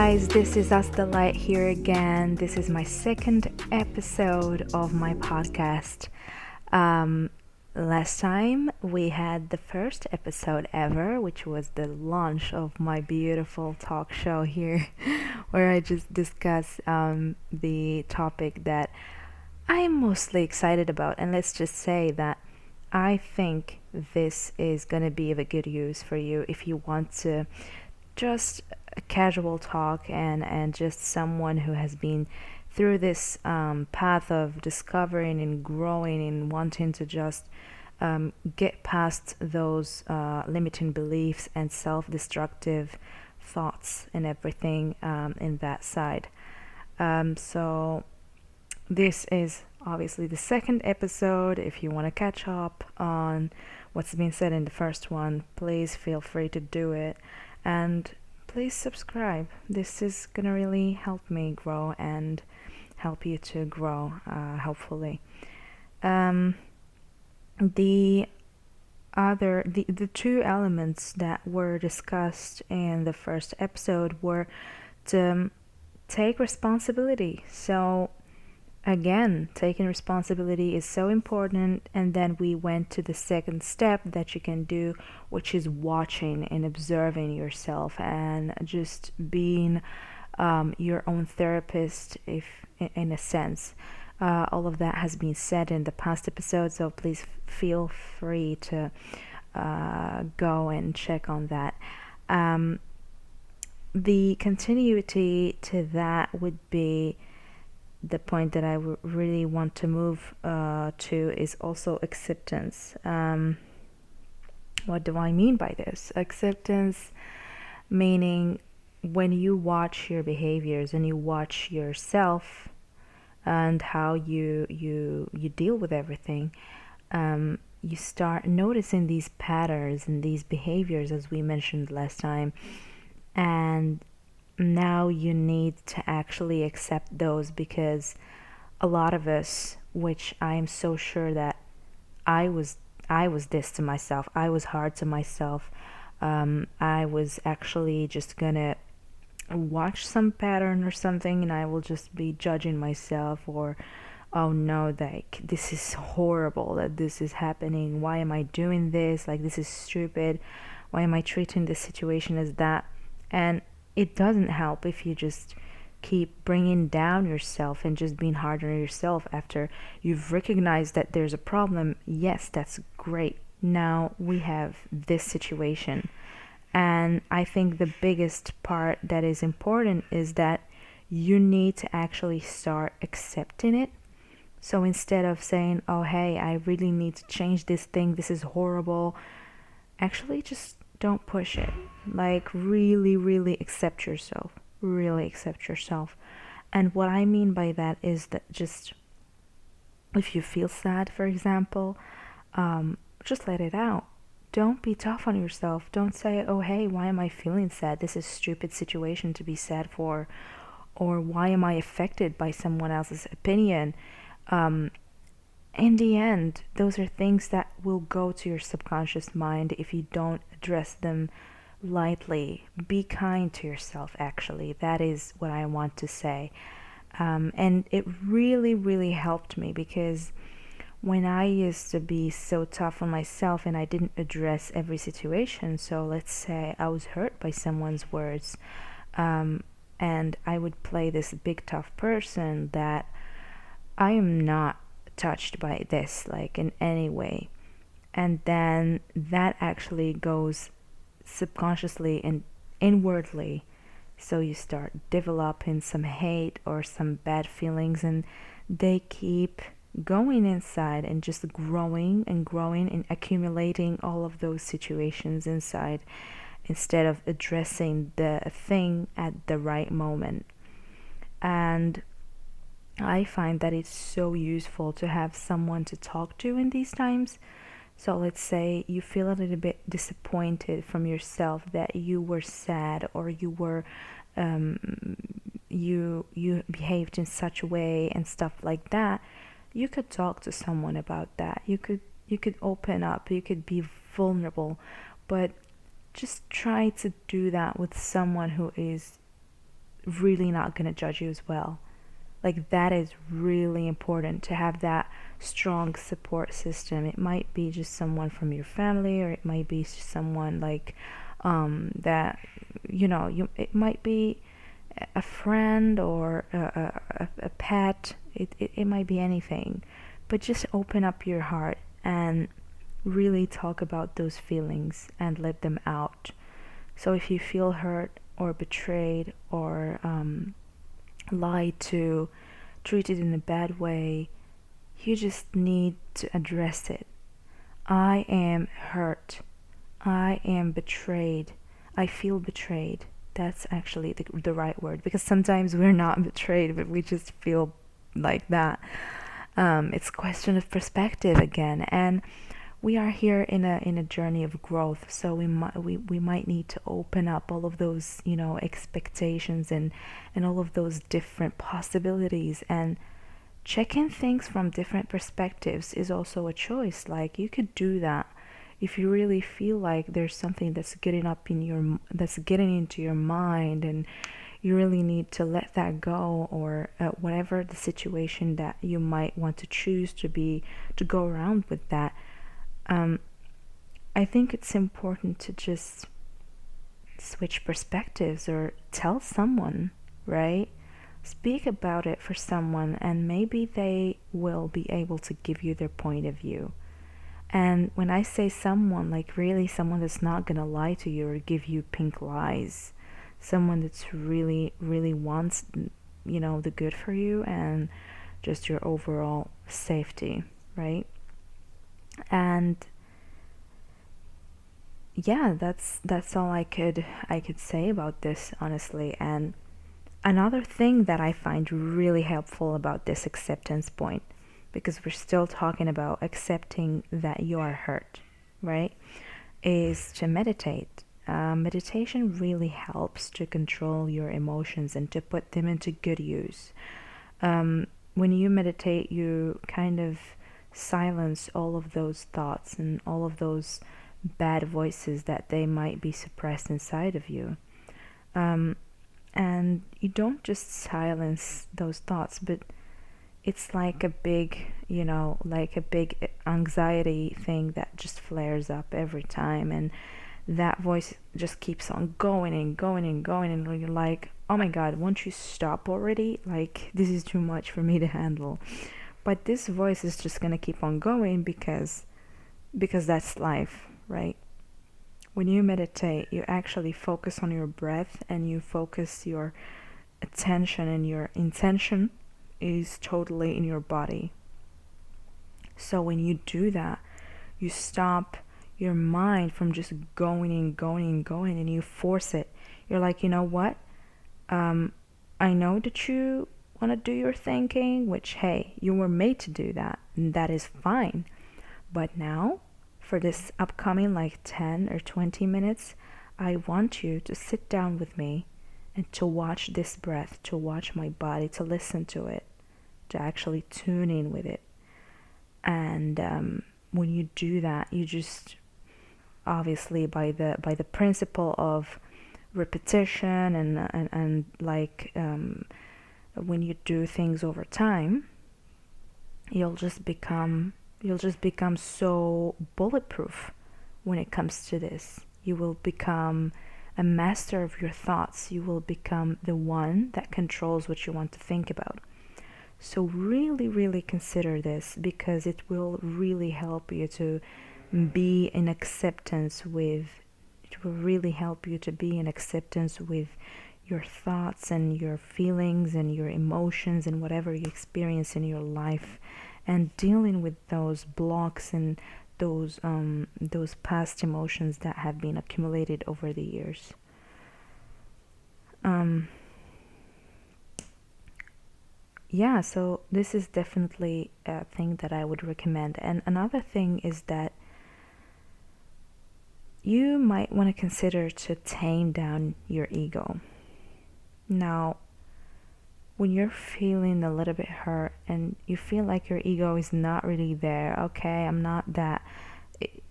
guys, this is Usthelight here again. This is my second episode of my podcast. Last time we had the first episode ever, which was the launch of my beautiful talk show here, where I just discuss the topic that I am mostly excited about. And let's just say that I think this is going to be of a good use for you if you want to just a casual talk and just someone who has been through this path of discovering and growing and wanting to just get past those limiting beliefs and self-destructive thoughts and everything in that side. So this is obviously the second episode. If you want to catch up on what's been said in the first one, please feel free to do it. And please subscribe. This is gonna really help me grow and help you to grow, hopefully. The two elements that were discussed in the first episode were to take responsibility. So again, taking responsibility is so important. And then we went to the second step that you can do, which is watching and observing yourself and just being your own therapist, if in a sense. All of that has been said in the past episode, so please feel free to go and check on that. The continuity to that would be the point that I really want to move to is also acceptance. What do I mean by this? Acceptance meaning when you watch your behaviors and you watch yourself and how you deal with everything, you start noticing these patterns and these behaviors, as we mentioned last time, and now you need to actually accept those, because a lot of us, which I am so sure that I was this to myself. I was hard to myself. I was actually just gonna watch some pattern or something and I will just be judging myself, or oh no, like this is horrible that this is happening. Why am I doing this? Like, this is stupid. Why am I treating this situation as that? And it doesn't help if you just keep bringing down yourself and just being hard on yourself after you've recognized that there's a problem. Yes, that's great. Now we have this situation. And I think the biggest part that is important is that you need to actually start accepting it. So instead of saying, oh, hey, I really need to change this thing, this is horrible, actually just don't push it. Like, really, really accept yourself. Really accept yourself. And what I mean by that is that just if you feel sad, for example, just let it out. Don't be tough on yourself. Don't say, oh, hey, why am I feeling sad? This is a stupid situation to be sad for. Or why am I affected by someone else's opinion? In the end, those are things that will go to your subconscious mind if you don't address them lightly. Be kind to yourself, actually. That is what I want to say. And it really, really helped me, because when I used to be so tough on myself and I didn't address every situation, so let's say I was hurt by someone's words, and I would play this big tough person that I am not touched by this, like, in any way. And then that actually goes subconsciously and inwardly, so you start developing some hate or some bad feelings, and they keep going inside and just growing and growing and accumulating all of those situations inside, instead of addressing the thing at the right moment. And I find that it's so useful to have someone to talk to in these times. So let's say you feel a little bit disappointed from yourself that you were sad, or you were you behaved in such a way and stuff like that. You could talk to someone about that. You could open up. You could be vulnerable, but just try to do that with someone who is really not gonna judge you as well. Like, that is really important, to have that strong support system. It might be just someone from your family, or it might be someone like that, it might be a friend, or a pet. It might be anything, but just open up your heart and really talk about those feelings and let them out. So if you feel hurt or betrayed, or lied to, treated in a bad way, you just need to address it. I am hurt. I am betrayed. I feel betrayed. That's actually the right word, because sometimes we're not betrayed, but we just feel like that. It's a question of perspective again, and we are here in a journey of growth, so we might need to open up all of those expectations, and all of those different possibilities, and checking things from different perspectives is also a choice. Like, you could do that if you really feel like there's something that's getting into your mind, and you really need to let that go, or whatever the situation that you might want to choose to go around with that. I think it's important to just switch perspectives, or tell someone, right? Speak about it for someone, and maybe they will be able to give you their point of view. And when I say someone, like, really someone that's not gonna lie to you or give you pink lies, someone that's really, really wants, the good for you, and just your overall safety, right? And yeah, that's all I could say about this, honestly. And another thing that I find really helpful about this acceptance point, because we're still talking about accepting that you are hurt, right, is to meditate. Meditation really helps to control your emotions and to put them into good use. When you meditate, you kind of silence all of those thoughts and all of those bad voices that they might be suppressed inside of you. And you don't just silence those thoughts, but it's like a big, anxiety thing that just flares up every time, and that voice just keeps on going and going and going, and you're like, oh my god, won't you stop already? Like, this is too much for me to handle. But this voice is just gonna keep on going, because that's life, right? When you meditate, you actually focus on your breath, and you focus your attention, and your intention is totally in your body. So when you do that, you stop your mind from just going and going and going, and you force it. You're like, you know what? I know that you want to do your thinking, which, hey, you were made to do that, and that is fine. But now, for this upcoming 10 or 20 minutes, I want you to sit down with me and to watch this breath, to watch my body, to listen to it, to actually tune in with it. And when you do that, you just, obviously, by the principle of repetition, and when you do things over time, you'll just become so bulletproof when it comes to this. You will become a master of your thoughts. You will become the one that controls what you want to think about. So really, really consider this, because it will really help you to be in acceptance with your thoughts and your feelings and your emotions and whatever you experience in your life, and dealing with those blocks and those past emotions that have been accumulated over the years. Yeah, so this is definitely a thing that I would recommend. And another thing is that you might want to consider to tame down your ego. Now, when you're feeling a little bit hurt and you feel like your ego is not really there, okay, I'm not that.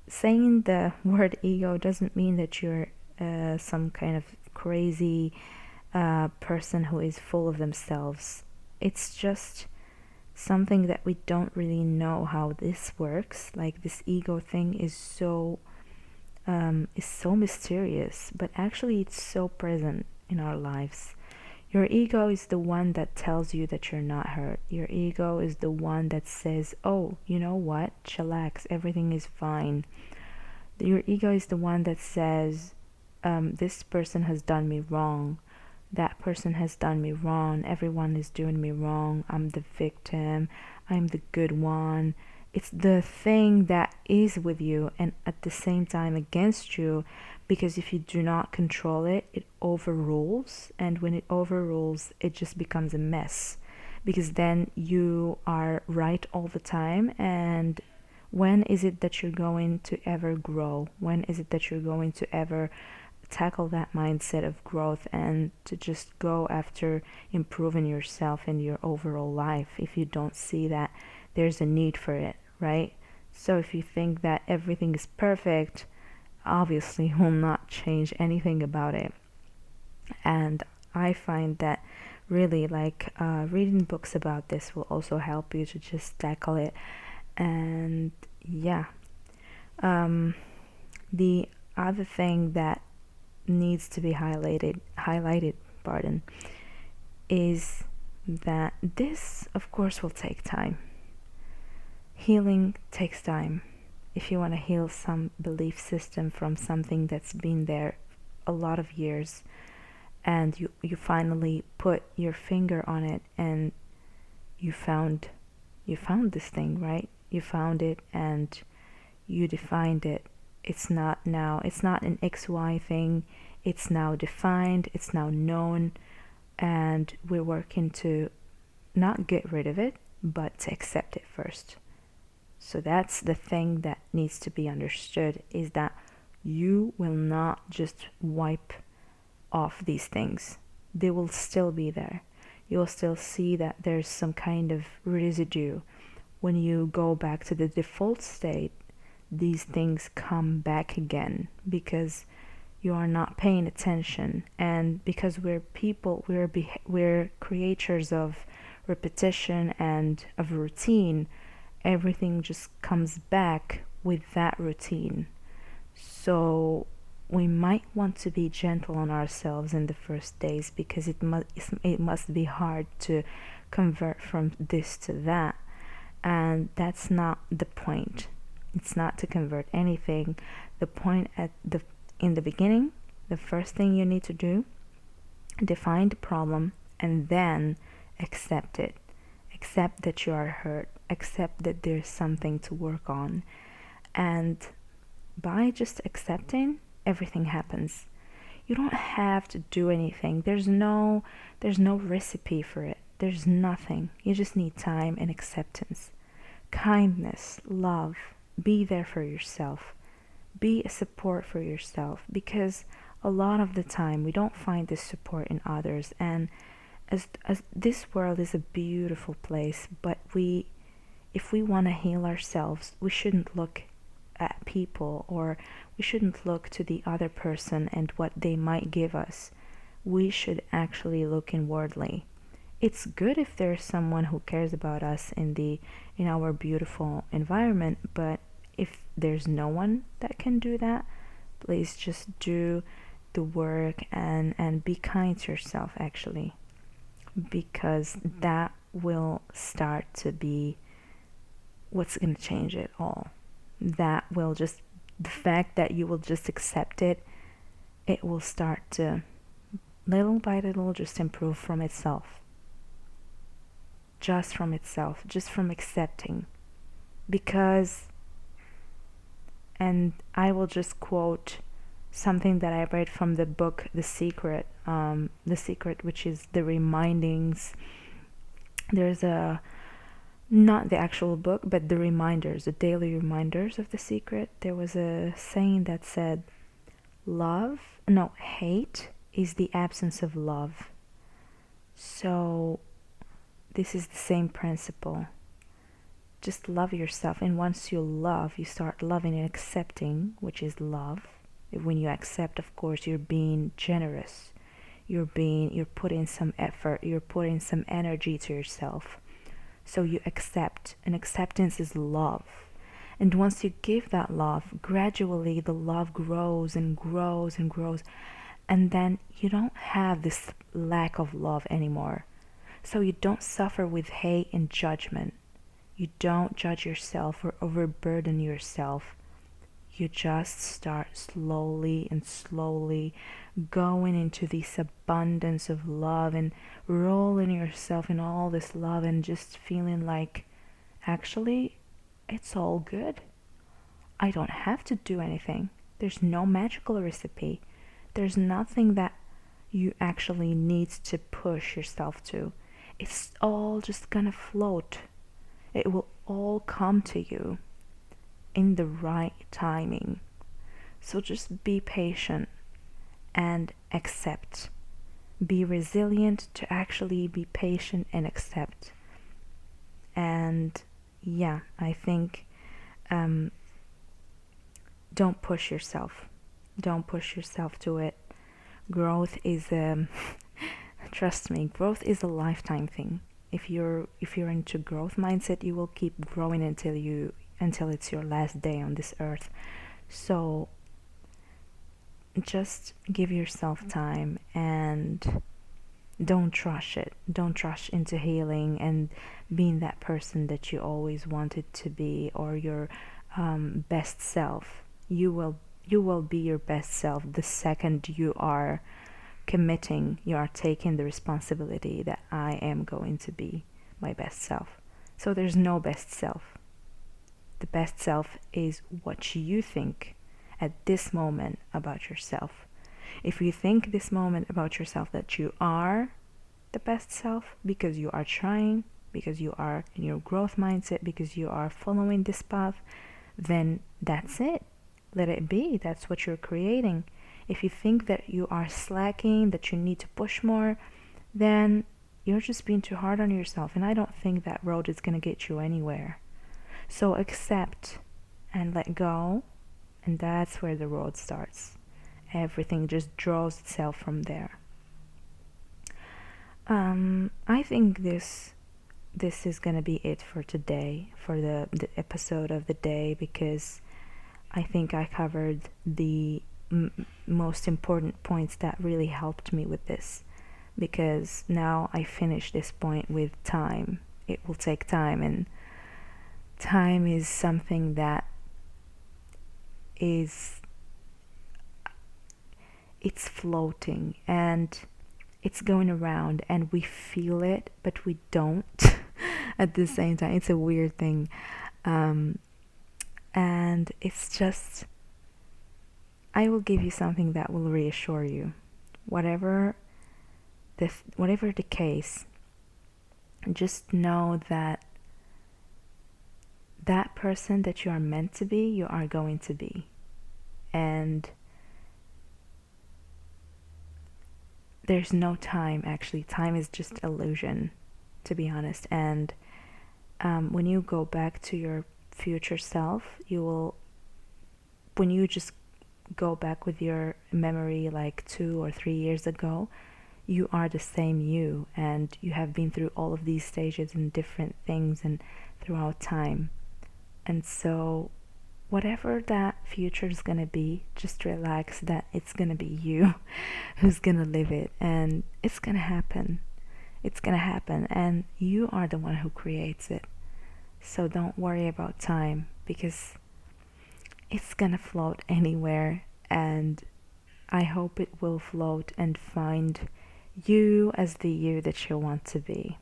Saying the word ego doesn't mean that you're some kind of crazy a person who is full of themselves. It's just something that we don't really know how this works. Like, this ego thing is so mysterious, but actually it's so present in our lives. Your ego is the one that tells you that you're not hurt. Your ego is the one that says, oh, you know what, chillax, everything is fine. Your ego is the one that says, this person has done me wrong, that person has done me wrong, everyone is doing me wrong, I'm the victim, I'm the good one. It's the thing that is with you and at the same time against you, because if you do not control it, it overrules, and when it overrules, it just becomes a mess, because then you are right all the time. And when is it that you're going to ever grow? When is it that you're going to ever tackle that mindset of growth and to just go after improving yourself in your overall life if you don't see that there's a need for it, right? So if you think that everything is perfect, obviously you will not change anything about it. And I find that really, like, reading books about this will also help you to just tackle it. And yeah, the other thing that needs to be highlighted, is that this, of course, will take time. Healing takes time. If you want to heal some belief system from something that's been there a lot of years, and you finally put your finger on it, and you found this thing, right? You found it and you defined it. It's not an XY thing. It's now defined, it's now known, and we're working to not get rid of it, but to accept it first. So that's the thing that needs to be understood, is that you will not just wipe off these things. They will still be there. You'll still see that there's some kind of residue. When you go back to the default state, these things come back again, because you are not paying attention. And because we're people, we're creatures of repetition and of routine, everything just comes back with that routine. So we might want to be gentle on ourselves in the first days, because it must be hard to convert from this to that. And that's not the point. It's not to convert anything. The point in the beginning, the first thing you need to do, define the problem, and then accept it. Accept that you are hurt. Accept that there's something to work on. And by just accepting, everything happens. You don't have to do anything. There's no recipe for it. There's nothing. You just need time and acceptance. Kindness, love. Be there for yourself. Be a support for yourself, because a lot of the time we don't find this support in others. And as this world is a beautiful place, but if we want to heal ourselves, we shouldn't look at people, or we shouldn't look to the other person and what they might give us. We should actually look inwardly. It's good if there's someone who cares about us in our beautiful environment, but if there's no one that can do that, please just do the work and be kind to yourself, actually, because that will start to be what's going to change it all. That will just, the fact that you will just accept it, it will start to, little by little, just improve from itself. Just from itself, just from accepting. Because, and I will just quote something that I read from the book The Secret, which is the remindings. There's not the actual book, but the reminders, the daily reminders of The Secret. There was a saying that said, hate is the absence of love. So this is the same principle. Just love yourself, and once you love, you start loving and accepting, which is love. When you accept, of course, you're being generous. you're putting some effort, you're putting some energy to yourself. So you accept, and acceptance is love. And once you give that love, gradually the love grows and grows and grows. And then you don't have this lack of love anymore. So you don't suffer with hate and judgment. You don't judge yourself or overburden yourself. You just start slowly and slowly going into this abundance of love and rolling yourself in all this love and just feeling like, actually, it's all good. I don't have to do anything. There's no magical recipe. There's nothing that you actually need to push yourself to. It's all just gonna float. It will all come to you in the right timing. So just be patient and accept. Be resilient to actually be patient and accept. And yeah, I think don't push yourself. Don't push yourself to it. Growth is trust me, growth is a lifetime thing. If you're into growth mindset, you will keep growing until it's your last day on this earth. So just give yourself time and don't rush it. Don't rush into healing and being that person that you always wanted to be, or your best self. You will be your best self the second you are committing, you are taking the responsibility that I am going to be my best self. So there's no best self. The best self is what you think at this moment about yourself. If you think this moment about yourself that you are the best self because you are trying, because you are in your growth mindset, because you are following this path, then that's it. Let it be. That's what you're creating. If you think that you are slacking, that you need to push more, then you're just being too hard on yourself. And I don't think that road is going to get you anywhere. So accept and let go. And that's where the road starts. Everything just draws itself from there. I think this is going to be it for today, for the episode of the day, because I think I covered the most important points that really helped me with this, because now I finish this point with time. It will take time, and time is something that it's floating and it's going around, and we feel it but we don't at the same time. It's a weird thing, and it's just, I will give you something that will reassure you. Whatever the case, just know that that person that you are meant to be, you are going to be. And there's no time, actually. Time is just illusion, to be honest. And when you go back to your future self, when you just go back with your memory like 2 or 3 years ago, you are the same you, and you have been through all of these stages and different things and throughout time. And so whatever that future is going to be, just relax that it's going to be you who's going to live it, and it's going to happen. It's going to happen, and you are the one who creates it. So don't worry about time, because it's going to float anywhere, and I hope it will float and find you as the you that you want to be.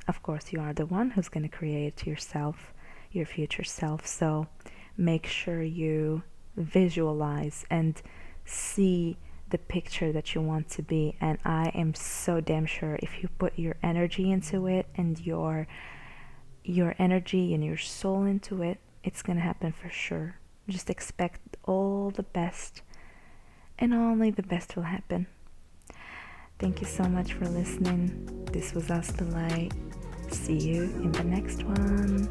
Of course, you are the one who's going to create yourself, your future self. So make sure you visualize and see the picture that you want to be. And I am so damn sure if you put your energy into it and your energy and your soul into it, it's gonna happen for sure. Just expect all the best, and only the best will happen. Thank you so much for listening. This was I Usthelight. See you in the next one.